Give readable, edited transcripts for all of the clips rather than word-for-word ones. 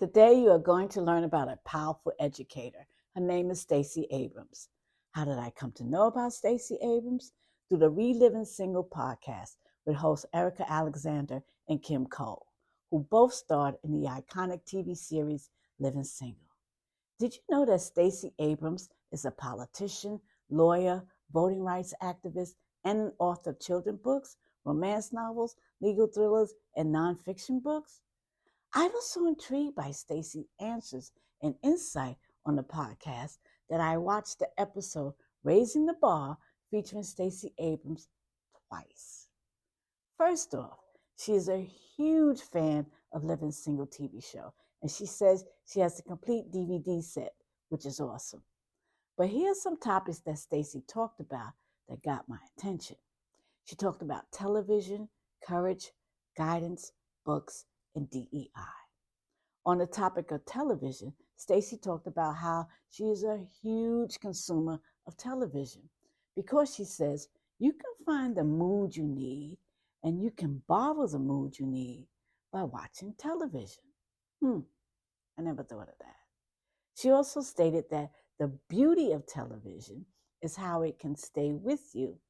Today you are going to learn about a powerful educator. Her name is Stacey Abrams. How did I come to know about Stacey Abrams? Through the ReLiving Single podcast with hosts Erica Alexander and Kim Cole, who both starred in the iconic TV series Living Single. Did you know that Stacey Abrams is a politician, lawyer, voting rights activist, and an author of children's books, romance novels, legal thrillers, and nonfiction books? I was so intrigued by Stacey's answers and insight on the podcast that I watched the episode Raising the Bar featuring Stacey Abrams twice. First off, she is a huge fan of Living Single TV show, and she says she has the complete DVD set, which is awesome. But here's some topics that Stacey talked about that got my attention. She talked about television, courage, guidance, books, and DEI. On the topic of television, Stacey talked about how she is a huge consumer of television because she says you can find the mood you need and you can borrow the mood you need by watching television. I never thought of that. She also stated that the beauty of television is how it can stay with you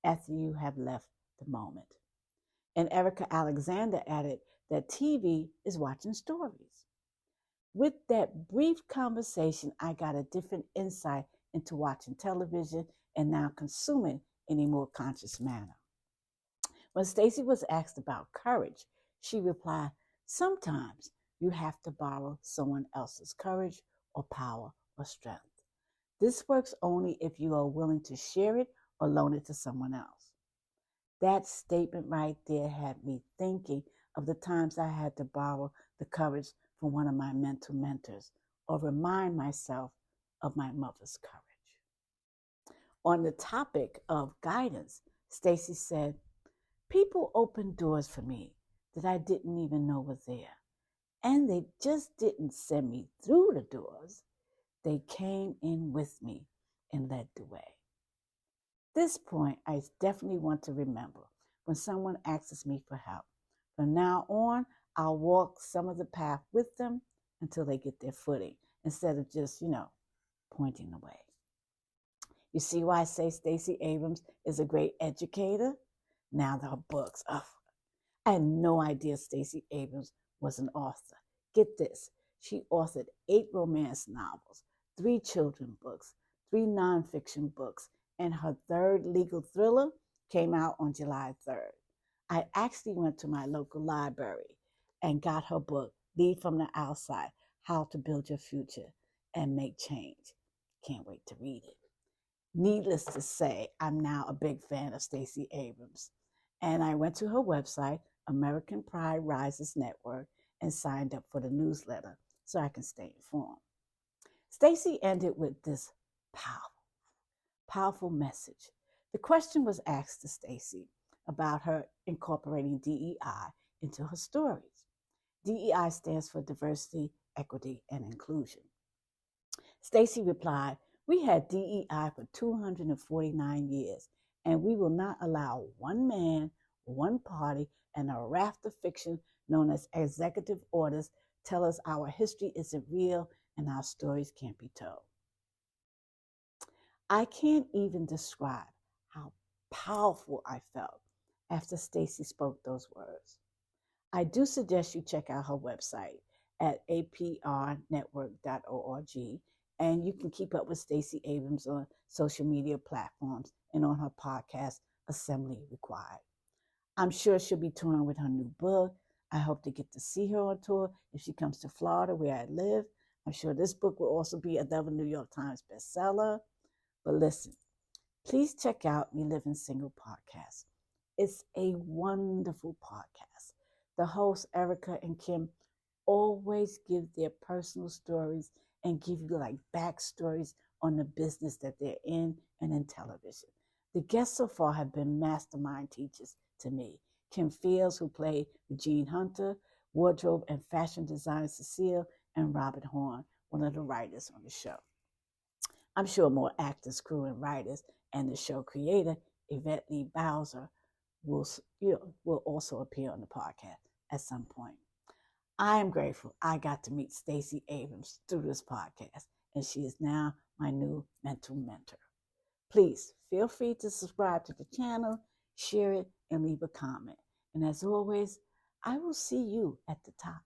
after you have left the moment. And Erica Alexander added that TV is watching stories. With that brief conversation, I got a different insight into watching television and now consuming in a more conscious manner. When Stacey was asked about courage, she replied, sometimes you have to borrow someone else's courage or power or strength. This works only if you are willing to share it or loan it to someone else. That statement right there had me thinking of the times I had to borrow the courage from one of my mental mentors or remind myself of my mother's courage. On the topic of guidance, Stacey said, people opened doors for me that I didn't even know were there. And they just didn't send me through the doors. They came in with me and led the way. This point, I definitely want to remember when someone asks me for help. From now on, I'll walk some of the path with them until they get their footing instead of just, pointing the way. You see why I say Stacey Abrams is a great educator? Now her books. I had no idea Stacey Abrams was an author. Get this. She authored 8 romance novels, 3 children's books, 3 nonfiction books, and her 3rd legal thriller came out on July 3rd. I actually went to my local library and got her book, Lead from the Outside, How to Build Your Future and Make Change. Can't wait to read it. Needless to say, I'm now a big fan of Stacey Abrams. And I went to her website, American Pride Rises Network, and signed up for the newsletter so I can stay informed. Stacey ended with this powerful message. The question was asked to Stacey about her incorporating DEI into her stories. DEI stands for diversity, equity, and inclusion. Stacey replied, we had DEI for 249 years, and we will not allow one man, one party, and a raft of fiction known as executive orders tell us our history isn't real and our stories can't be told. I can't even describe how powerful I felt after Stacey spoke those words. I do suggest you check out her website at aprnetwork.org, and you can keep up with Stacey Abrams on social media platforms and on her podcast, Assembly Required. I'm sure she'll be touring with her new book. I hope to get to see her on tour if she comes to Florida, where I live. I'm sure this book will also be another New York Times bestseller. But listen, please check out ReLiving Single podcast. It's a wonderful podcast. The hosts, Erica and Kim, always give their personal stories and give you backstories on the business that they're in and in television. The guests so far have been mastermind teachers to me. Kim Fields, who played Regine Hunter, wardrobe and fashion designer Cecile, and Robert Horn, one of the writers on the show. I'm sure more actors, crew, and writers, and the show creator, Yvette Lee Bowser, will also appear on the podcast at some point. I am grateful I got to meet Stacey Abrams through this podcast, and she is now my new mental mentor. Please feel free to subscribe to the channel, share it, and leave a comment. And as always, I will see you at the top.